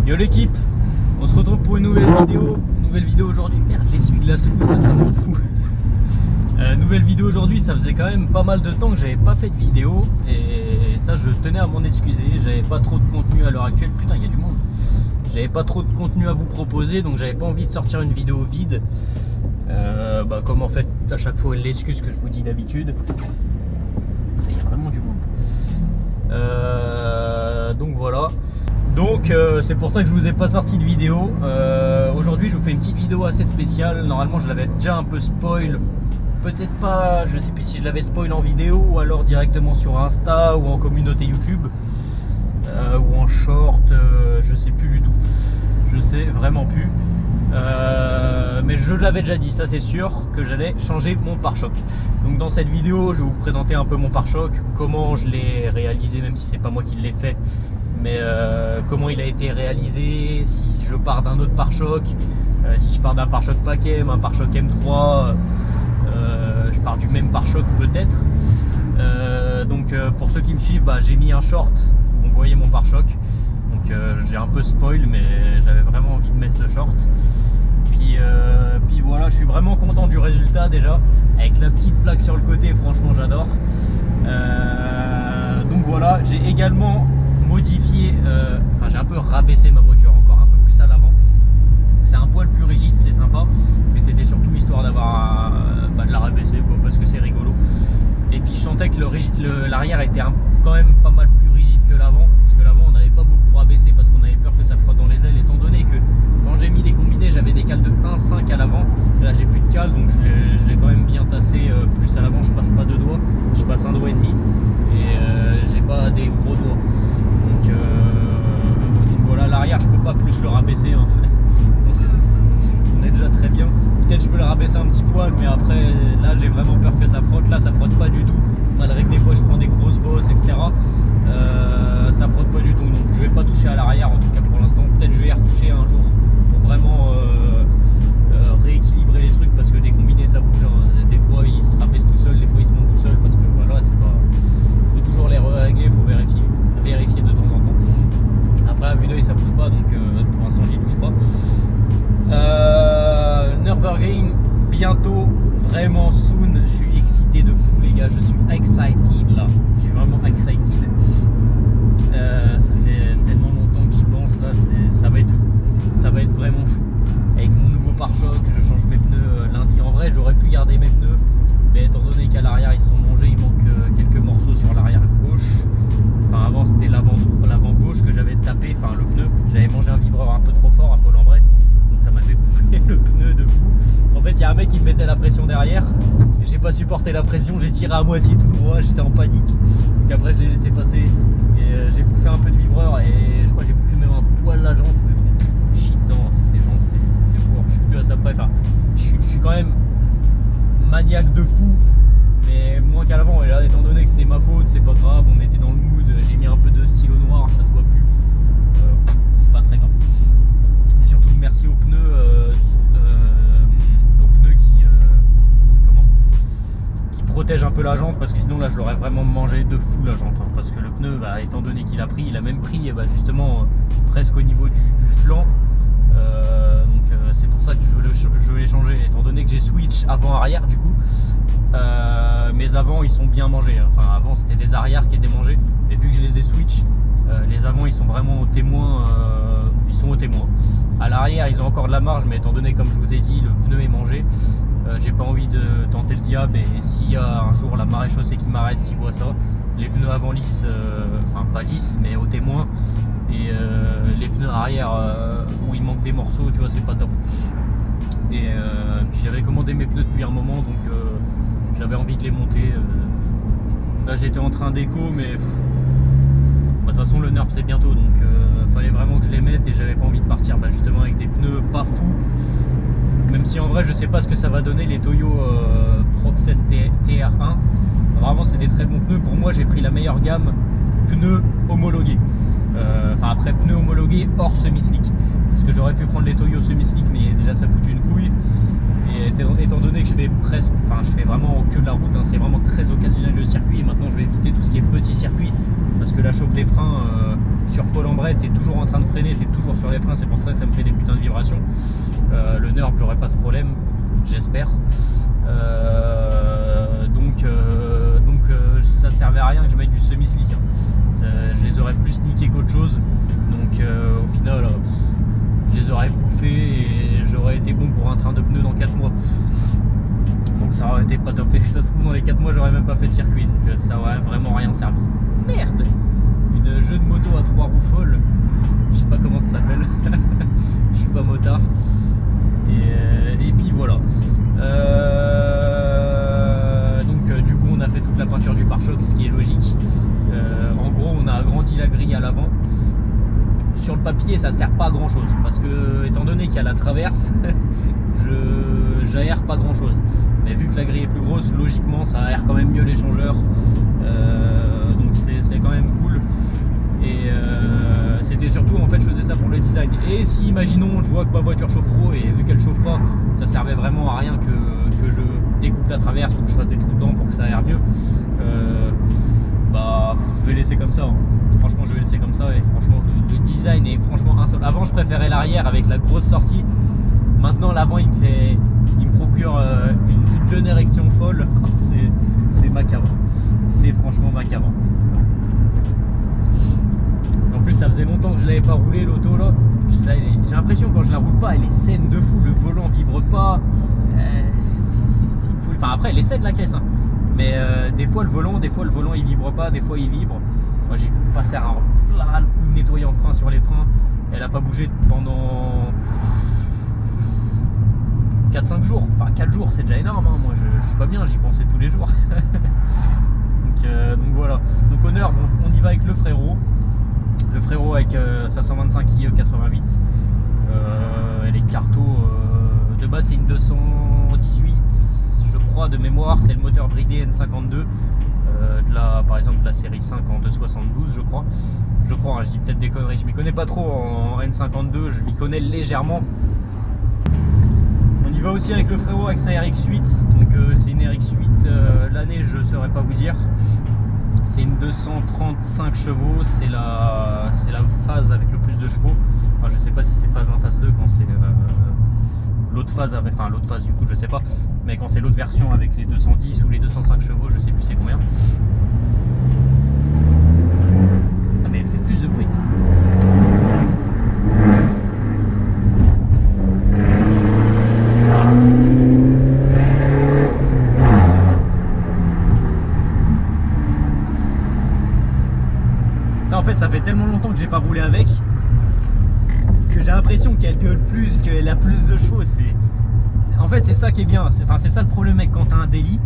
Yo l'équipe, on se retrouve pour une nouvelle vidéo aujourd'hui. Merde, l'essuie-glace fou, ça m'en fout. Nouvelle vidéo aujourd'hui, ça faisait quand même pas mal de temps que j'avais pas fait de vidéo et ça je tenais à m'en excuser. J'avais pas trop de contenu à l'heure actuelle. Putain, il y a du monde. J'avais pas trop de contenu à vous proposer, donc j'avais pas envie de sortir une vidéo vide. Comme en fait à chaque fois l'excuse que je vous dis d'habitude. Il y a vraiment du monde. Donc voilà. Donc c'est pour ça que je vous ai pas sorti de vidéo. Aujourd'hui je vous fais une petite vidéo assez spéciale. Normalement je l'avais déjà un peu spoil. Peut-être pas, je sais plus si je l'avais spoil en vidéo ou alors directement sur Insta ou en communauté YouTube ou en short, je sais plus du tout. Je sais vraiment plus. Mais je l'avais déjà dit, ça c'est sûr, que j'allais changer mon pare-choc. Donc dans cette vidéo je vais vous présenter un peu mon pare-choc, comment je l'ai réalisé, même si c'est pas moi qui l'ai fait, mais comment il a été réalisé, si je pars d'un autre pare-choc, si je pars d'un pare-choc Pacem, un pare-choc M3, je pars du même pare-choc peut-être. Donc pour ceux qui me suivent, j'ai mis un short où vous voyez mon pare-choc. Donc j'ai un peu spoil, mais j'avais vraiment envie de mettre ce short. Puis voilà, je suis vraiment content du résultat déjà, avec la petite plaque sur le côté, franchement j'adore. Donc voilà, j'ai également modifié, j'ai un peu rabaissé ma voiture encore un peu plus à l'avant. C'est un poil plus rigide, c'est sympa, mais c'était surtout histoire d'avoir de la rabaisser quoi, parce que c'est rigolo. Et puis je sentais que l'arrière était quand même pas mal plus rigide que l'avant, parce que l'avant on n'avait pas beaucoup rabaissé parce qu'on avait peur que ça frotte dans les ailes, étant donné que quand j'ai mis les combinés j'avais des cales de 1,5 à l'avant. Là j'ai plus de cales, donc je l'ai quand même bien tassé plus à l'avant. Je passe pas 2 doigts, je passe 1,5 doigt et j'ai pas des gros doigts. Donc voilà, l'arrière je peux pas plus le rabaisser hein. On est déjà très bien. Peut-être je peux le rabaisser un petit poil, mais après là j'ai vraiment peur que ça frotte. Là ça frotte pas du tout, malgré que des fois je prends des grosses bosses etc. Ça frotte pas du tout, donc je vais pas toucher à l'arrière en tout cas pour l'instant. Peut-être je vais y retoucher un jour pour vraiment rééquilibrer les trucs, parce que des combinés ça bouge hein. Des fois ils se rabaissent tout seuls, des fois ils se montent tout seuls, parce que voilà, c'est pas, faut toujours les régler, faut vérifier de temps en temps. Après à vue d'œil ça bouge pas, donc pour l'instant j'y touche pas. Nürburgring bientôt, vraiment soon. Je suis excité de fou les gars, je suis excited là, je suis vraiment excited. Ça fait tellement longtemps que j'y pense là, ça va être vraiment fou. Avec mon nouveau pare-choc, je change mes pneus lundi. En vrai j'aurais pu garder mes pneus, mais étant donné qu'à l'arrière ils sont mangés, il manque quelques morceaux sur l'arrière gauche. Enfin avant c'était l'avant gauche que j'avais tapé, enfin le pneu, j'avais mangé un vibreur un peu trop fort à Folembray, donc ça m'avait bouffé le pneu de fou. En fait il y a un mec qui me mettait la pression derrière, et j'ai pas supporté la pression, j'ai tiré à moitié tout droit, j'étais en panique. Donc après je l'ai laissé passer et j'ai bouffé un peu de vibreur, et je crois que j'ai bouffé même un poil la jante, mais bon, shit dedans, des jantes ça fait fort, je suis plus à ça près. Enfin je suis quand même maniaque de fou, mais moins qu'à l'avant. Et là étant donné que c'est ma faute, c'est pas grave, on était dans le mood, j'ai mis un peu de stylo noir, ça se voit plus, c'est pas très grave. Et surtout merci aux pneus qui protègent un peu la jante, parce que sinon là je l'aurais vraiment mangé de fou la jante hein, parce que le pneu étant donné qu'il a pris, il a même pris justement presque au niveau du flanc. C'est pour ça que je vais changer, étant donné que j'ai switch avant-arrière du coup. Mes avant ils sont bien mangés, enfin avant c'était les arrières qui étaient mangés, et vu que je les ai switch, les avant ils sont vraiment au témoin, à l'arrière ils ont encore de la marge, mais étant donné comme je vous ai dit le pneu est mangé, j'ai pas envie de tenter le diable. Et s'il y a un jour la marée chaussée qui m'arrête, qui voit ça, les pneus avant lisses, enfin pas lisses mais au témoin, et les pneus arrière où il manque des morceaux, tu vois, c'est pas top. Et puis j'avais commandé mes pneus depuis un moment, donc j'avais envie de les monter. Là j'étais en train d'éco, mais de toute façon le NURB c'est bientôt, donc fallait vraiment que je les mette, et j'avais pas envie de partir justement avec des pneus pas fous. Même si en vrai je sais pas ce que ça va donner les Toyo Proxess TR1. Vraiment c'est des très bons pneus. Pour moi j'ai pris la meilleure gamme pneus homologués. Enfin après pneus homologués hors semi-slick, parce que j'aurais pu prendre les Toyo semi-slick, mais déjà ça coûte une couille. Et étant donné que je fais vraiment que de la route, hein, c'est vraiment très occasionnel le circuit, et maintenant je vais éviter tout ce qui est petit circuit, parce que la chauffe des freins sur Fall en Bray, t'es toujours en train de freiner, t'es toujours sur les freins, c'est pour ça que ça me fait des putains de vibrations. Le NURB, j'aurais pas ce problème, j'espère. Donc ça servait à rien que je mette du semi-slick. Je les aurais plus sneakés qu'autre chose. Donc au final, je les aurais bouffés et j'aurais été bon pour un train de pneus dans 4 mois. Donc ça aurait été pas top. Et ça se trouve, dans les 4 mois, j'aurais même pas fait de circuit. Donc ça aurait vraiment rien servi. Merde! Une jeu de moto à 3 roues folles. Je sais pas comment ça s'appelle. Je suis pas motard. Et puis voilà. Donc du coup, on a fait toute la peinture du pare-choc, ce qui est logique. En gros, on a agrandi la grille à l'avant. Sur le papier, ça sert pas à grand chose parce que, étant donné qu'il y a la traverse, j'aère pas grand chose. Mais vu que la grille est plus grosse, logiquement, ça aère quand même mieux l'échangeur. Donc c'est quand même cool. Et c'était surtout, en fait, je faisais ça pour le design. Et si, imaginons, je vois que ma voiture chauffe trop et vu qu'elle chauffe pas, ça servait vraiment à rien que je découpe la traverse ou que je fasse des trous dedans pour que ça aère mieux. Bah, je vais laisser comme ça. Hein. Franchement, je vais laisser comme ça. Et franchement, le design est franchement insolite. Avant, je préférais l'arrière avec la grosse sortie. Maintenant, l'avant, il me procure une jeune érection folle. C'est macabre. C'est franchement macabre. En plus, ça faisait longtemps que je l'avais pas roulé l'auto là. J'ai l'impression quand je la roule pas, elle est saine de fou. Le volant vibre pas. Enfin, après, elle est saine la caisse. Hein. Mais des fois le volant il vibre pas, des fois il vibre. Moi j'ai passé un coup de nettoyant frein sur les freins. Elle a pas bougé pendant 4-5 jours. Enfin 4 jours c'est déjà énorme. Hein. Moi je suis pas bien, j'y pensais tous les jours. donc voilà. Donc au NURB, on y va avec le frérot. Le frérot avec sa 125 IE 88. Les cartos de base c'est une 218. De mémoire, c'est le moteur bridé N52 par exemple de la série 5 en 272 je crois, hein, je dis peut-être des conneries, je m'y connais pas trop en N52, je m'y connais légèrement. On y va aussi avec le frérot avec sa RX8, donc c'est une RX8, l'année je saurais pas vous dire, c'est une 235 chevaux, c'est la phase avec le plus de chevaux, enfin, je sais pas si c'est phase 1, phase 2 quand c'est l'autre phase, enfin l'autre phase du coup je sais pas, mais quand c'est l'autre version avec les 210 ou les 205 chevaux, je sais plus c'est combien. Ah mais elle fait plus de bruit. En fait ça fait tellement longtemps que j'ai pas roulé avec que j'ai l'impression qu'elle gueule plus, qu'elle a plus de chevaux. En fait c'est ça qui est bien, c'est ça le problème mec, quand t'as un délit.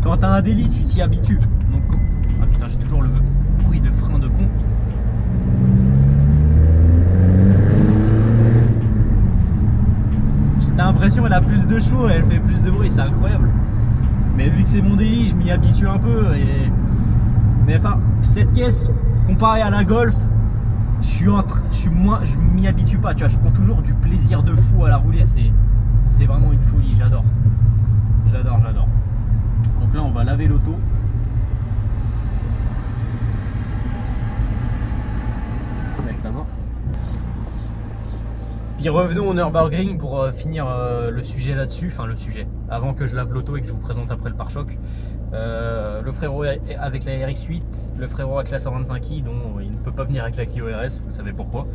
Quand t'as un délit tu t'y habitues. Donc, ah putain j'ai toujours le bruit de frein de con. T'as l'impression qu'elle a plus de chevaux, elle fait plus de bruit, c'est incroyable. Mais vu que c'est mon délit, je m'y habitue un peu. Mais enfin, cette caisse, comparée à la Golf, je m'y habitue pas, tu vois, je prends toujours du plaisir de fou à la rouler, c'est vraiment une folie, j'adore. Donc là on va laver l'auto. Se mettre là-bas. Puis revenons au Nürburgring pour finir le sujet là-dessus, enfin le sujet, avant que je lave l'auto et que je vous présente après le pare-choc. Le frérot avec la RX8, le frérot avec la 125i dont il ne peut pas venir avec la Clio RS, vous savez pourquoi.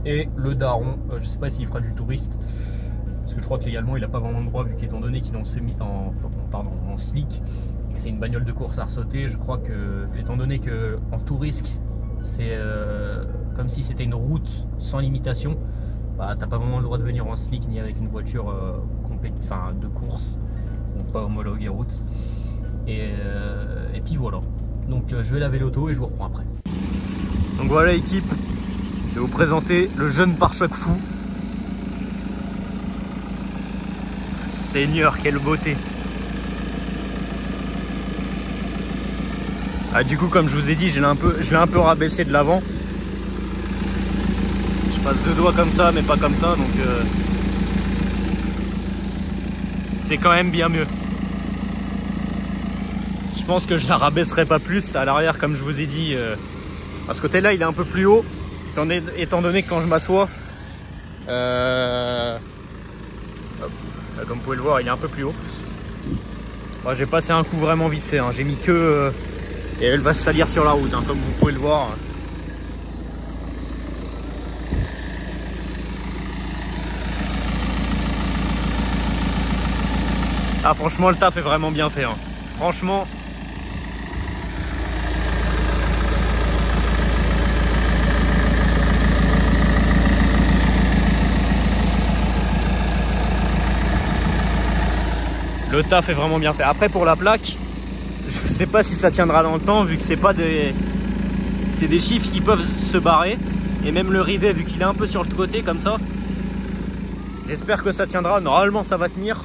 Et le daron, je sais pas s'il fera du touriste, parce que je crois que légalement il n'a pas vraiment le droit vu qu'étant donné qu'il est en slick et que c'est une bagnole de course à ressauter, je crois que étant donné que en touriste c'est comme si c'était une route sans limitation, bah t'as pas vraiment le droit de venir en slick ni avec une voiture de course, donc pas homologuée route. Et puis voilà, donc je vais laver l'auto et je vous reprends après. Donc voilà équipe, je vais vous présenter le jeune pare-choc fou. Seigneur, quelle beauté. Ah, du coup comme je vous ai dit, je l'ai un peu rabaissé de l'avant. Je passe deux doigts comme ça mais pas comme ça, donc c'est quand même bien mieux. Je pense que je la rabaisserai pas plus à l'arrière, comme je vous ai dit, À ce côté-là, il est un peu plus haut, étant donné que quand je m'assois, comme vous pouvez le voir, il est un peu plus haut. Bon, j'ai passé un coup vraiment vite fait, hein. J'ai mis que... et elle va se salir sur la route, hein, comme vous pouvez le voir. Ah, franchement, le taf est vraiment bien fait, hein. Franchement... le taf est vraiment bien fait. Après, pour la plaque, je sais pas si ça tiendra dans le temps, vu que c'est pas des... c'est des chiffres qui peuvent se barrer. Et même le rivet, vu qu'il est un peu sur le côté, comme ça. J'espère que ça tiendra. Normalement, ça va tenir.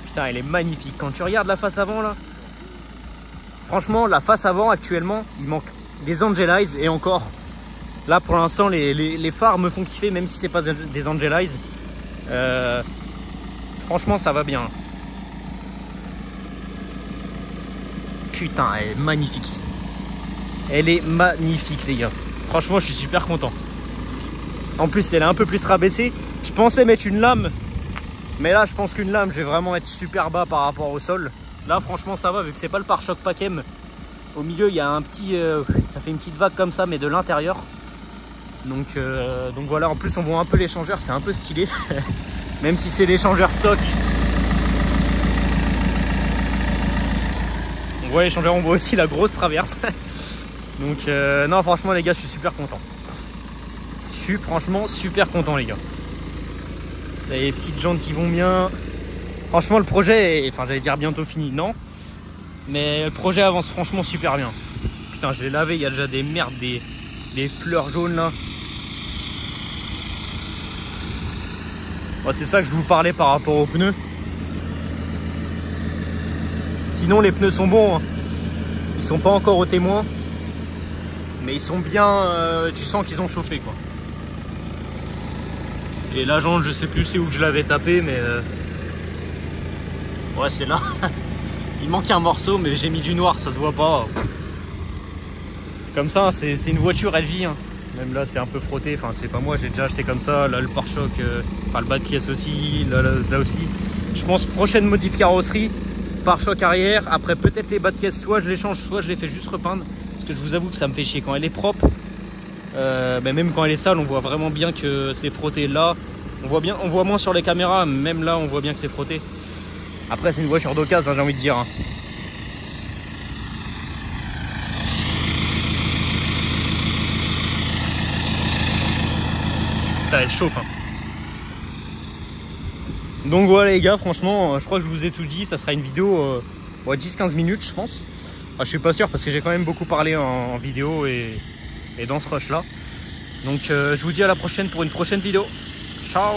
Putain, elle est magnifique. Quand tu regardes la face avant, là. Franchement, la face avant, actuellement, il manque des Angelize. Et encore, là, pour l'instant, les phares me font kiffer, même si c'est pas des Angelize. Franchement, ça va bien. Putain, elle est magnifique. Elle est magnifique, les gars. Franchement, je suis super content. En plus, elle est un peu plus rabaissée. Je pensais mettre une lame. Mais là, je pense qu'une lame, je vais vraiment être super bas par rapport au sol. Là, franchement, ça va, vu que c'est pas le pare-choc Pacem. Au milieu, il y a un petit... ça fait une petite vague comme ça, mais de l'intérieur. Donc voilà, en plus, on voit un peu l'échangeur. C'est un peu stylé. Même si c'est l'échangeur stock. On voit l'échangeur, on voit aussi la grosse traverse. Donc non, franchement les gars, je suis super content. Je suis franchement super content les gars. Les petites jantes qui vont bien. Franchement le projet est, enfin j'allais dire bientôt fini, non. Mais le projet avance franchement super bien. Putain, je l'ai lavé, il y a déjà des merdes, des fleurs jaunes là. Bon, c'est ça que je vous parlais par rapport aux pneus. Sinon les pneus sont bons, hein. Ils sont pas encore au témoin. Mais ils sont bien, tu sens qu'ils ont chauffé quoi. Et la jante, je sais plus c'est où que je l'avais tapé, mais ouais, c'est là. Il manque un morceau, mais j'ai mis du noir, ça se voit pas. Comme ça, c'est une voiture, elle vit, hein. Même là, c'est un peu frotté. Enfin, c'est pas moi, j'ai déjà acheté comme ça. Là, le pare-choc, enfin le bas de pièce aussi, là aussi. Je pense prochaine modif carrosserie, pare-choc arrière. Après, peut-être les bas de pièce, soit je les change, soit je les fais juste repeindre. Parce que je vous avoue que ça me fait chier quand elle est propre. Même quand elle est sale, on voit vraiment bien que c'est frotté. Là, on voit moins sur les caméras. Même là, on voit bien que c'est frotté. Après, c'est une voiture d'occasion, hein, j'ai envie de dire, hein. Elle chauffe, hein. Donc voilà les gars, franchement je crois que je vous ai tout dit. Ça sera une vidéo 10-15 minutes je pense. Enfin, je suis pas sûr parce que j'ai quand même beaucoup parlé en vidéo et dans ce rush là. Donc je vous dis à la prochaine pour une prochaine vidéo. Ciao.